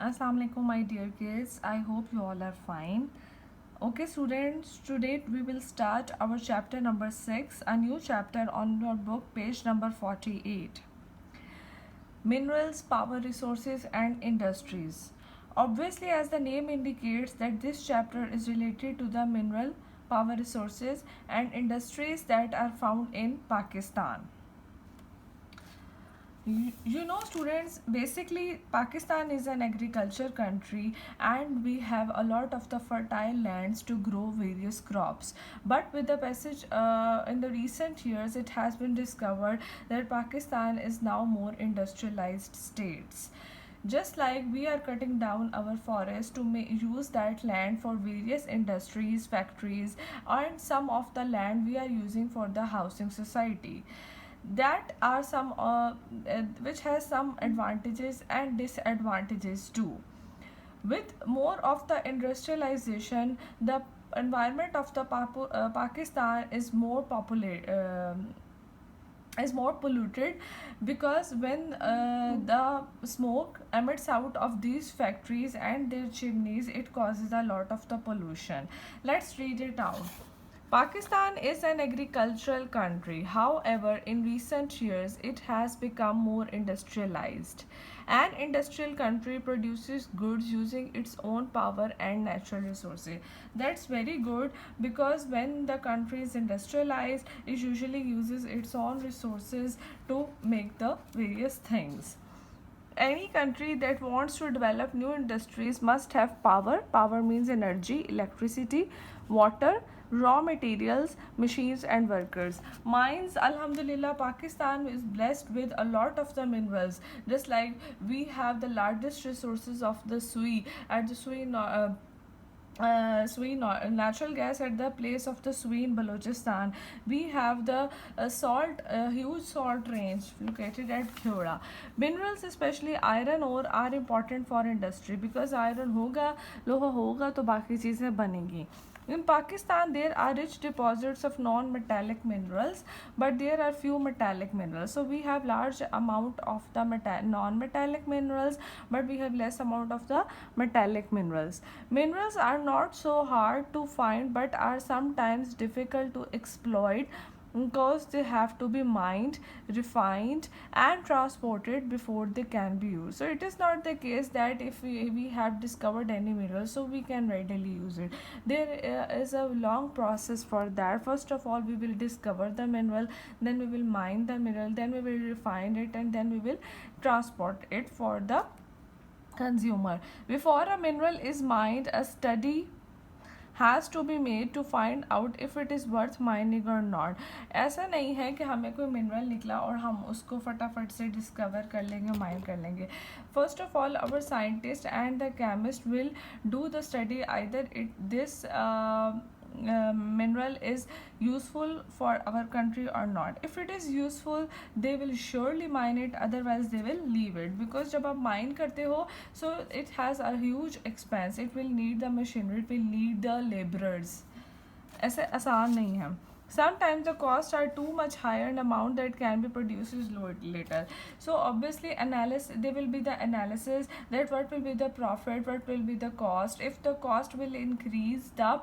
Assalamu alaikum, my dear kids. I hope you all are fine. Okay, students, today we will start our chapter number 6, a new chapter on your book, page number 48. Minerals, power resources, and industries. Obviously, as the name indicates, that this chapter is related to the mineral, power resources, and industries that are found in Pakistan. You know, students, basically Pakistan is an agriculture country, and we have a lot of the fertile lands to grow various crops. But with the passage in the recent years, it has been discovered that Pakistan is now more industrialized states. Just like we are cutting down our forest to use that land for various industries, factories, and some of the land we are using for the housing society. That are some which has some advantages and disadvantages too. With more of the industrialization, the environment of the Pakistan is more polluted, because when the smoke emits out of these factories and their chimneys, it causes a lot of the pollution. Let's read it out. Pakistan is an agricultural country. However, in recent years, it has become more industrialized. An industrial country produces goods using its own power and natural resources. That's very good, because when the country is industrialized, it usually uses its own resources to make the various things. Any country that wants to develop new industries must have power. Power means energy, electricity, water, raw materials, machines, and workers. Mines, alhamdulillah, Pakistan is blessed with a lot of the minerals. Just like we have the largest resources of the Sui at the Sui natural gas at the place of the Sui in Balochistan. We have the huge salt range located at Khyora. Minerals, especially iron ore, are important for industry, because iron होगा, लोहा होगा तो बाकी चीज़ें बनेंगी. In Pakistan, there are rich deposits of non-metallic minerals, but there are few metallic minerals. So we have large amount of the non-metallic minerals, but we have less amount of the metallic minerals. Minerals are not so hard to find, but are sometimes difficult to exploit, because they have to be mined, refined, and transported before they can be used. So it is not the case that if we have discovered any mineral, so we can readily use it. There is a long process for that. First of all, we will discover the mineral, then we will mine the mineral, then we will refine it, and then we will transport it for the consumer. Before a mineral is mined, a study has to be made to find out if it is worth mining or not. ऐसा नहीं है कि हमें कोई mineral निकला और हम उसको फटाफट से डिस्कवर कर लेंगे, माइन कर लेंगे. First of all, our scientist and the chemist will do the study either this mineral is useful for our country or not. If it is useful, they will surely mine it, otherwise they will leave it, because जब आप mine करते हो, so it has a huge expense. It will need the machinery, it will need the laborers. ऐसे आसान नहीं है. Sometimes the costs are too much higher, and amount that can be produced is low later. So obviously there will be the analysis that what will be the profit, what will be the cost. If the cost will increase the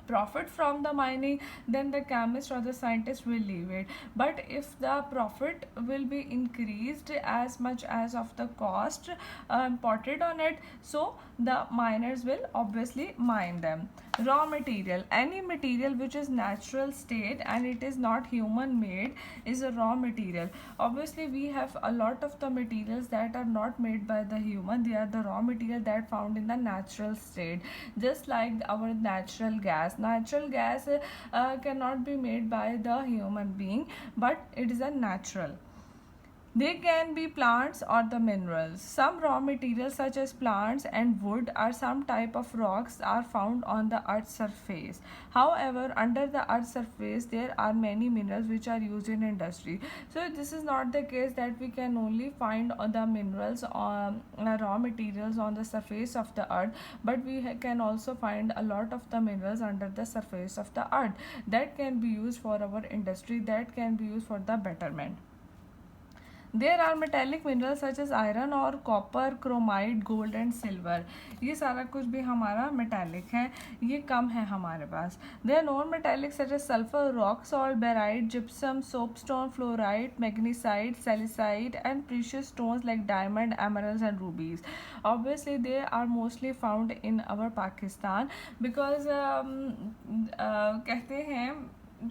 profit from the mining, then the chemist or the scientist will leave it. But if the profit will be increased as much as of the cost imported on it, so the miners will obviously mine them. Raw material, any material which is natural state and it is not human made, is a raw material. Obviously we have a lot of the materials that are not made by the human. They are the raw material that found in the natural state. Just like our natural gas cannot be made by the human being, but it is a natural. They can be plants or the minerals. Some raw materials such as plants and wood or some type of rocks are found on the earth's surface. However, under the earth's surface there are many minerals which are used in industry. So this is not the case that we can only find the minerals on raw materials on the surface of the earth, but we can also find a lot of the minerals under the surface of the earth that can be used for our industry, that can be used for the betterment. There are metallic minerals such as iron और copper, chromide, gold and silver. ये सारा कुछ भी हमारा metallic है, ये कम है हमारे पास. There non metallic such as sulphur, rock salt, barite, gypsum, soapstone, fluorite, magnesite, celestite and precious stones like diamond, emeralds and rubies. Obviously they are mostly found in our Pakistan because कहते हैं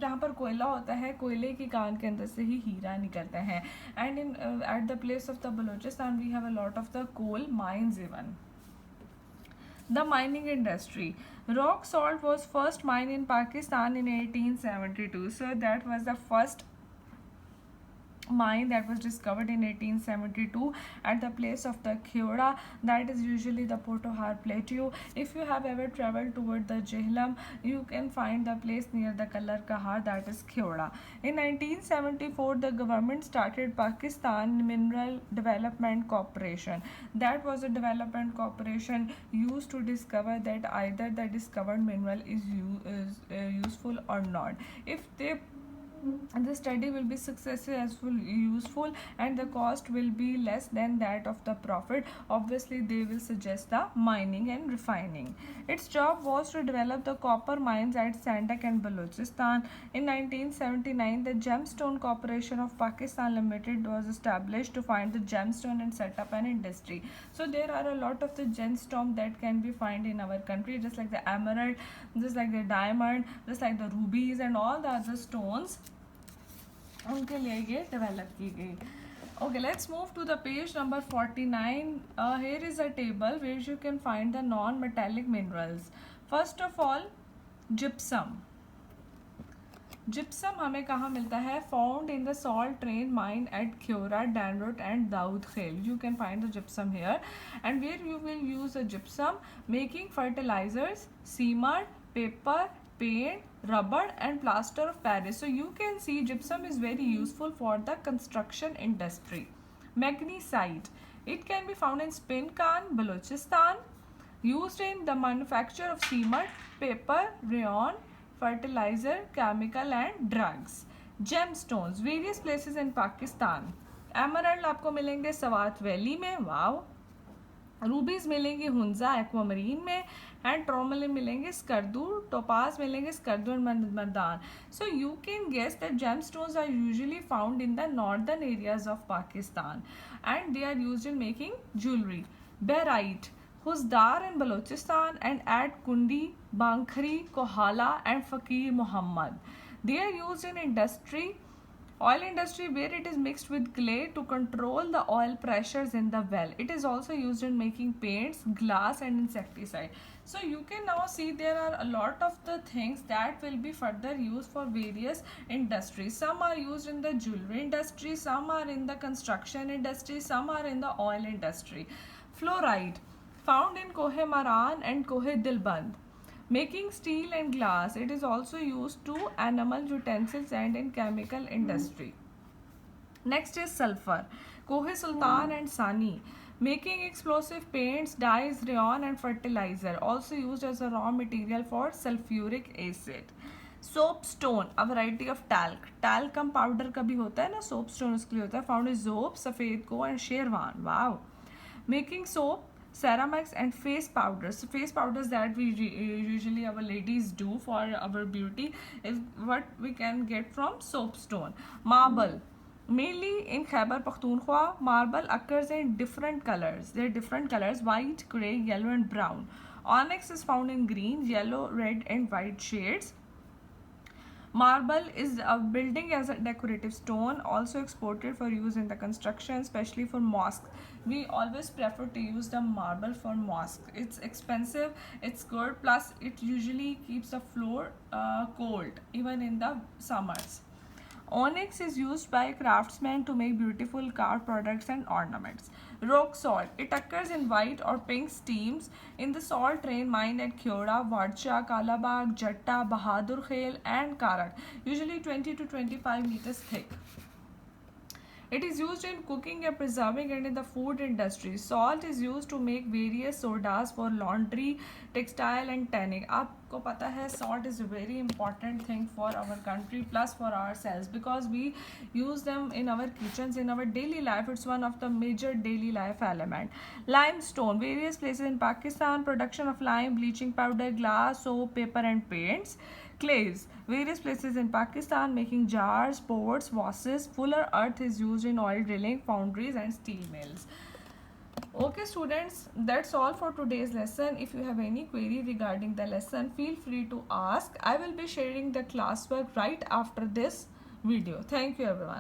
जहाँ पर कोयला होता है, कोयले की कान के अंदर से ही हीरा निकलते हैं. And in at the place of the Balochistan we have a lot of the coal mines even. The mining industry. Rock salt was first mined in Pakistan in 1872. So that was the first mine that was discovered in 1872 at the place of the Kheoda, that is usually the Potohar Plateau. If you have ever traveled toward the Jhelum, you can find the place near the Kalar Kahar, that is Kheoda. In 1974 the government started Pakistan Mineral Development Corporation. That was a development corporation used to discover that either the discovered mineral is useful or not. If the study will be successful, useful, and the cost will be less than that of the profit, obviously they will suggest the mining and refining. Its job was to develop the copper mines at Sandak and Balochistan. In 1979 the Gemstone Corporation of Pakistan Limited was established to find the gemstone and set up an industry. So there are a lot of the gemstone that can be found in our country, just like the emerald, just like the diamond, just like the rubies and all the other stones, उनके लिए ये develop की गई. Okay, let's move to the page number 49. Here is a table where you can find the non-metallic minerals. First of all, gypsum. Gypsum हमें कहाँ मिलता है? Found in the salt train mine at Kheora, Danrot and Daud Khel. You can find the gypsum here. And where you will use the gypsum? Making fertilizers, cement, paper, paint, rubber and plaster of Paris. So you can see gypsum is very useful for the construction industry. Magnesite. It can be found in Spinkan, Balochistan. Used in the manufacture of cement, paper, rayon, fertilizer, chemical and drugs. Gemstones. Various places in Pakistan. Emerald आपको मिलेंगे Swat valley में, wow. Rubies मिलेंगे Hunza aquamarine में, and tourmaline मिलेंगे Skardu, topaz मिलेंगे Skardu and Mardan. So you can guess that gemstones are usually found in the northern areas of Pakistan and they are used in making jewellery. Barite, Khuzdar and Balochistan and at Kundi, Bankhri, Kohala and Fakir Mohammad. They are used in industry, oil industry, where it is mixed with clay to control the oil pressures in the well. It is also used in making paints, glass and insecticide. So you can now see there are a lot of the things that will be further used for various industries. Some are used in the jewelry industry, some are in the construction industry, some are in the oil industry. Fluoride, found in Kohe Maran and Kohe Dilband. Making steel and glass. It is also used to animal utensils and in chemical industry. Next is sulfur. Kohe Sultan and Sani. Making explosive paints, dyes, rayon and fertilizer. Also used as a raw material for sulfuric acid. Soapstone, a variety of talc. Talcum powder का भी होता है ना, soapstone उसके लिए होता है. Found in Zob, सफ़ेद को and शेरवान. Wow. Making soap, ceramics and face powders. So face powders that we usually our ladies do for our beauty is what we can get from soapstone. Marble, mainly in Khyber Pakhtunkhwa, marble occurs in different colors. There are different colors: white, grey, yellow and brown. Onyx is found in green, yellow, red and white shades. Marble is building as a decorative stone, also exported for use in the construction, especially for mosques. We always prefer to use the marble for mosque. It's expensive, it's good, plus it usually keeps the floor cold even in the summers. Onyx is used by craftsmen to make beautiful carved products and ornaments. Rock salt. It occurs in white or pink steams in the salt train mine at Kheoda, Wadcha, Kalabag, Jatta, Bahadur Khel and Karak, usually 20 to 25 meters thick. It is used in cooking and preserving and in the food industry. Salt is used to make various sodas for laundry, textile and tanning. आपको पता है salt is a very important thing for our country plus for ourselves because we use them in our kitchens in our daily life. It's one of the major daily life element. Limestone. Various places in Pakistan production of lime, bleaching powder, glass, soap, paper and paints. Clays. Various places in Pakistan making jars, pots, vases. Fuller earth is used in oil drilling, foundries and steel mills. Okay students, that's all for today's lesson. If you have any query regarding the lesson, feel free to ask. I will be sharing the classwork right after this video. Thank you everyone.